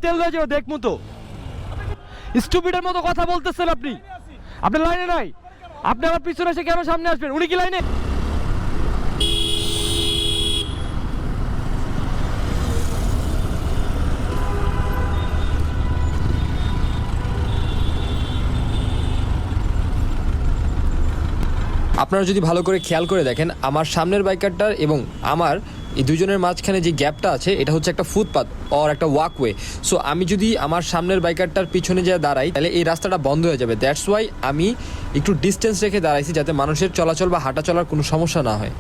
তেল হয়ে যাবে দেখমু তো। স্টুপিডের মতো কথা বলতেছেন আপনি। আপনি লাইনে নাই, আপনি আমার পিছনে এসে কেন সামনে আসবেন? উনি কি লাইনে? আপনারা যদি ভালো করে খেয়াল করে দেখেন, আমার সামনের বাইকারটার এবং আমার এই দুজনের মাঝখানে যে গ্যাপটা আছে, এটা হচ্ছে একটা ফুটপাথ অর একটা ওয়াকওয়ে। সো আমি যদি আমার সামনের বাইকারটার পিছনে যেয়ে দাঁড়াই, তাহলে এই রাস্তাটা বন্ধ হয়ে যাবে। দ্যাটস ওয়াই আমি একটু ডিস্টেন্স রেখে দাঁড়াইছি, যাতে মানুষের চলাচল বা হাঁটা চলার কোনো সমস্যা না হয়।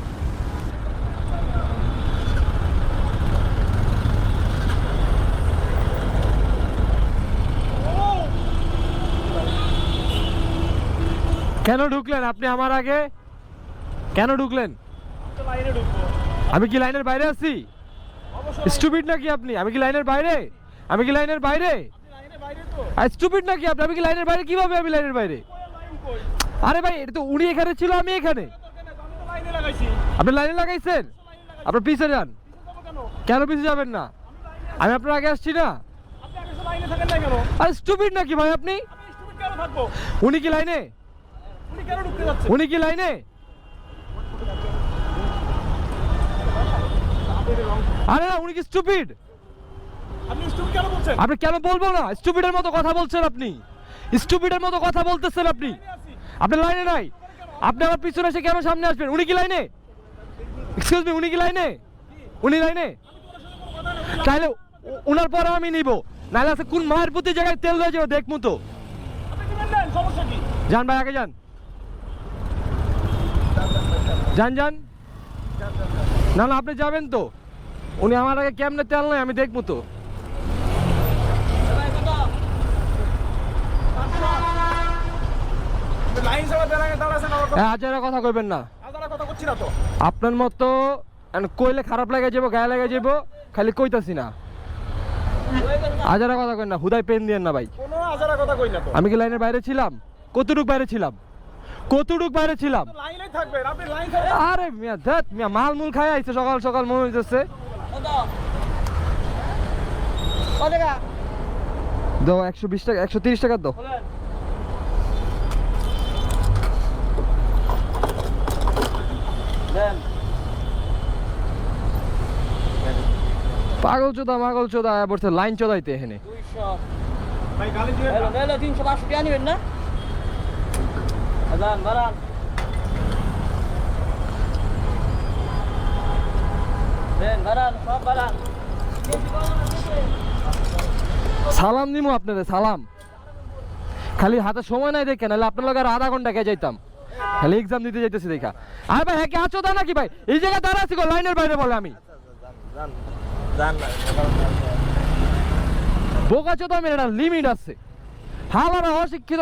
কেন ঢুকলেন আপনি আমার আগে? কেন ঢুকলেন? আমি কি লাইনের বাইরে আছি? স্টুপিড নাকি আপনি? আমি কি লাইনের বাইরে? আমি কি লাইনের বাইরে? স্টুপিড নাকি আপনি? আমি কি লাইনের বাইরে? কিভাবে আমি লাইনের বাইরে? আরে ভাই, এটা তো উনি এখানে ছিল, আমি এখানে। আপনি লাইনে লাগাইছেন? আপনার পিছে যান। কেন পিছে যাবেন না? আমি আপনার আগে আসছি না। আরে স্টুপিড নাকি ভাই আপনি? উনি কি লাইনে? উনি কি লাইনে? আরে না, উনি কি স্টুপিড? আপনি কেন বলবো না? স্টুপিডের মতো কথা বলছেন আপনি। স্টুপিডের মতো কথা বলতেছেন আপনি। আপনি লাইনে নাই, আপনি আমার পিছনে এসে কেন সামনে আসবেন? উনি কি লাইনে? এক্সকিউজ মি, উনি কি লাইনে? উনি লাইনে? তাহলে উনার পরে আমি নিব, নাহলে আছে কোন মায়ের প্রতি জায়গায় তেল হয়ে যাবে দেখমু তো। যান ভাই, আগে যান। যান যান। না না, আপনি যাবেন তো। উনি আমার আগে কেমনে তেল নাই আমি দেখবো তো। আজারা কথা কইবেন না। আপনার মতো কইলে খারাপ লাগে যাবো, গায়ে লাগে যাবো, খালি কইতাছি না। আজারা কথা কইন না, হুদাই পেন দিয়েন না ভাই। আমি কি লাইনের বাইরে ছিলাম? কতটুক বাইরে ছিলাম? কতটুক বাইরে ছিলাম? আরে মিয়া ধ্যাত মিয়া, মাল মুল খাই আইছে সকাল সকাল, মনে হইতেছে। দাও 120 টাকা, 130 টাকা দাও। পাগল চোদা মাগল চোদা বলছে লাইন চোদাইতে এখানে। 350 টাকা নিবেন না? আজান বারান দেন, বারান সব বারান। সালাম দিমু আপনাদের, সালাম। খালি হাতে সময় নাই দেখেন, নাহলে আপনার লগে আর আধা ঘন্টা কে যাইতাম। খালি এক্সাম দিতে যাইতেছি দেখা। আরে ভাই, হ্যাঁ কে আছো দা নাকি ভাই? এই জায়গায় দাঁড়া আছি গো, লাইনের বাইরে বলে আমি। বোকা চোদা মেরে না, লিমিট আছে। হালারা অশিক্ষিত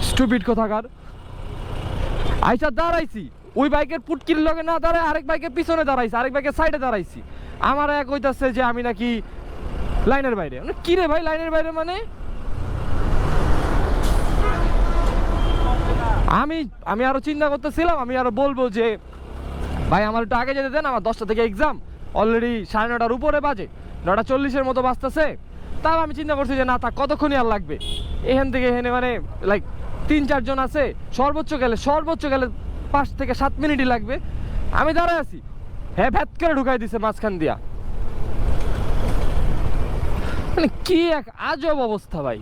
স্টুপিড কোথাকার। আইসা দাঁড়াইছি, ওই বাইকের পুটকির লগে না দাঁড়ায় আরেক বাইকের পিছনে দাঁড়াইছি, আরেক বাইকের সাইডে দাঁড়াইছি। আমার এক হইতাছে যে আমি নাকি লাইনের বাইরে। কি রে ভাই লাইনের বাইরে মানে? আমি আরো চিন্তা করতেছিলাম, আমি আরো বলবো যে ভাই আমার একটু আগে যেতে দেন, আমার 10টা থেকে এক্সাম, অলরেডি 9:30-র উপরে বাজে, 9:40-এর মতো বাজতেছে। তাও আমি চিন্তা করছি যে না থাক, কতক্ষণই আর লাগবে এখান থেকে এখানে, মানে লাইক 3-4 জন আছে, সর্বোচ্চ গেলে 5 থেকে 7 মিনিটই লাগবে। আমি দাঁড়ায় আছি, হ্যাঁ ভ্যাত করে ঢুকাই দিছে মাঝখান দিয়া। মানে কি এক আজব অবস্থা ভাই।